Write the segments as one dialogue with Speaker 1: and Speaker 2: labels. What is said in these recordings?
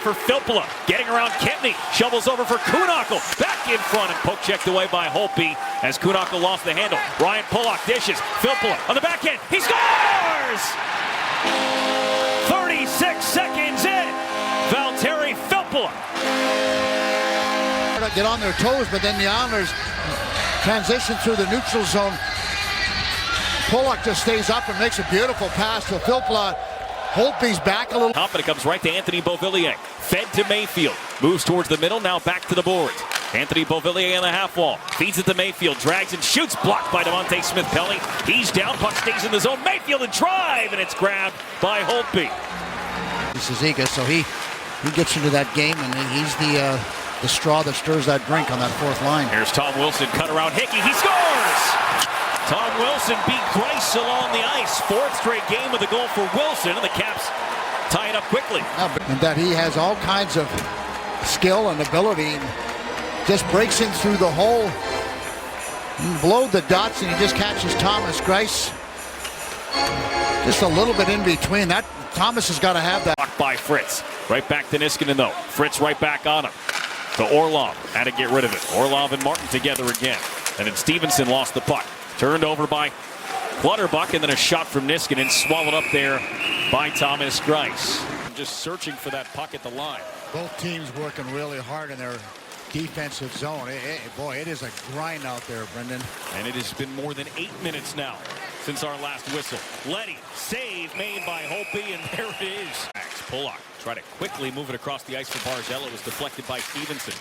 Speaker 1: for Filppula. Getting around Kempny. Shovels over for Kuhnhackl. Back in front and poke checked away by Holtby as Kuhnhackl lost the handle. Ryan Pulock dishes. Filppula on the backhand. He scores! 36 seconds in. Valtteri Filppula.
Speaker 2: Get on their toes, but then the Islanders transition through the neutral zone. Pulock just stays up and makes a beautiful pass to Filppula. Holtby's back a little.
Speaker 1: Confident comes right to Anthony Beauvillier. Fed to Mayfield. Moves towards the middle, now back to the boards. Anthony Beauvillier on the half wall. Feeds it to Mayfield. Drags and shoots. Blocked by Devontae Smith-Pelly. He's down. Puck stays in the zone. Mayfield and drive, and it's grabbed by Holtby.
Speaker 2: This is Iga, so he gets into that game, and he's the straw that stirs that drink on that fourth line.
Speaker 1: Here's Tom Wilson, cut around Hickey. He scores! Tom Wilson beat Grice along the ice. Fourth straight game with a goal for Wilson, and the Caps tie it up quickly.
Speaker 2: And that he has all kinds of skill and ability, and just breaks in through the hole, below the dots, and he just catches Thomas Grice just a little bit in between. That Thomas has got to have that.
Speaker 1: Blocked by Fritz. Right back to Niskanen, though. Fritz right back on him. To Orlov. Had to get rid of it. Orlov and Martin together again. And then Stevenson lost the puck. Turned over by Clutterbuck, and then a shot from Niskanen swallowed up there by Thomas Grice. Just searching for that puck at the line.
Speaker 2: Both teams working really hard in their defensive zone. Boy, it is a grind out there, Brendan.
Speaker 1: And it has been more than 8 minutes now since our last whistle. Leddy, save made by Holtby, and there it is. Pulock tried to quickly move it across the ice for Barzell. It was deflected by Stevenson.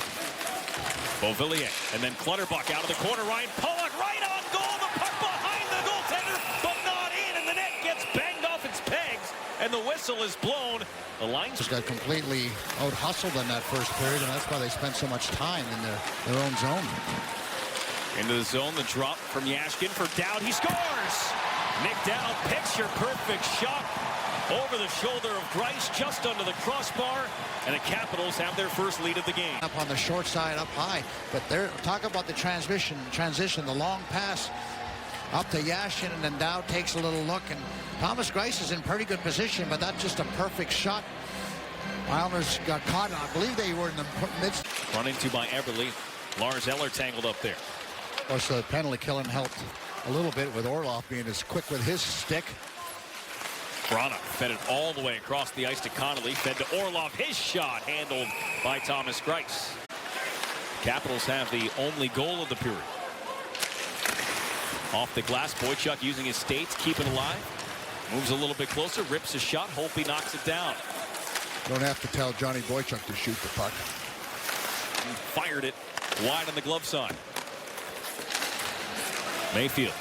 Speaker 1: Beauvillier, and then Clutterbuck out of the corner. Ryan Pulock right on goal. The puck behind the goaltender, but not in, and the net gets banged off its pegs, and the whistle is blown. The line
Speaker 2: just got completely out-hustled in that first period, and that's why they spent so much time in their own zone.
Speaker 1: Into the zone, the drop from Yashkin for Dowd. He scores! Nick Dowd, picture-perfect shot over the shoulder of Grice, just under the crossbar, and the Capitals have their first lead of the game.
Speaker 2: Up on the short side, up high, but they're talking about the transition, the long pass up to Yashin, and then Dowd takes a little look, and Thomas Grice is in pretty good position, but that's just a perfect shot. Islanders got caught, and I believe they were in the midst.
Speaker 1: Run into by Eberle. Lars Eller tangled up there.
Speaker 2: Of course, the penalty killing helped a little bit with Orlov being as quick with his stick.
Speaker 1: Brana fed it all the way across the ice to Connolly. Fed to Orlov. His shot handled by Thomas Grice. Capitals have the only goal of the period. Off the glass, Boychuk using his skates, keeping alive. Moves a little bit closer, rips a shot. Holtby knocks it down.
Speaker 2: Don't have to tell Johnny Boychuk to shoot the puck.
Speaker 1: He fired it wide on the glove side. Mayfield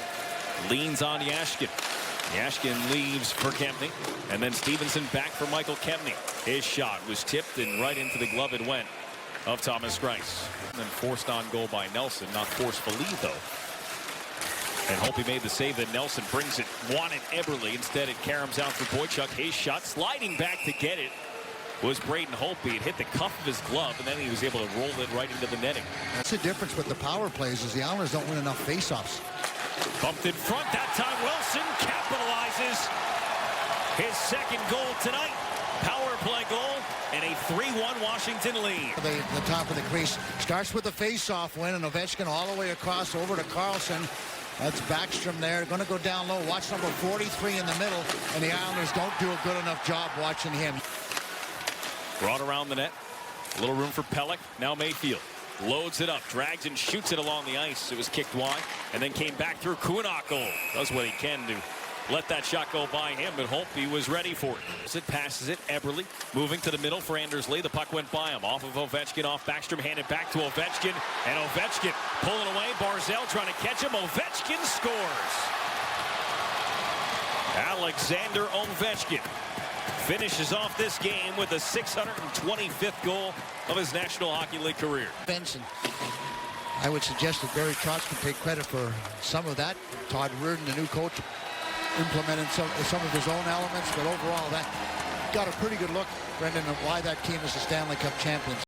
Speaker 1: leans on Yashkin. Yashkin leaves for Kempny, and then Stevenson back for Michael Kempny. His shot was tipped, and right into the glove it went of Thomas Grice. And then forced on goal by Nelson, not forcefully though. And Holtby made the save that Nelson brings it. Wanted Eberle. Instead it caroms out for Boychuk. His shot sliding back to get it was Braden Holtby. It hit the cuff of his glove, and then he was able to roll it right into the netting.
Speaker 2: That's the difference with the power plays, is the Islanders don't win enough faceoffs.
Speaker 1: Bumped in front that time. Wilson capitalizes his second goal tonight. Power play goal and a 3-1 Washington lead.
Speaker 2: The top of the crease starts with the face-off win, and Ovechkin all the way across over to Carlson. That's Backstrom there. Going to go down low. Watch number 43 in the middle, and the Islanders don't do a good enough job watching him.
Speaker 1: Brought around the net. A little room for Pelech. Now Mayfield. Loads it up, drags and shoots it along the ice. It was kicked wide, and then came back through Kuhnhackl. Does what he can do. Let that shot go by him, but Holtby was ready for it. It passes it, Eberle moving to the middle for Anders Lee. The puck went by him. Off of Ovechkin, off Backstrom, handed back to Ovechkin, and Ovechkin pulling away. Barzell trying to catch him. Ovechkin scores. Alexander Ovechkin finishes off this game with the 625th goal of his National Hockey League career.
Speaker 2: Benson. I would suggest that Barry Trotz can take credit for some of that. Todd Reardon, the new coach, implemented some of his own elements, but overall that got a pretty good look, Brendan, of why that team is the Stanley Cup champions.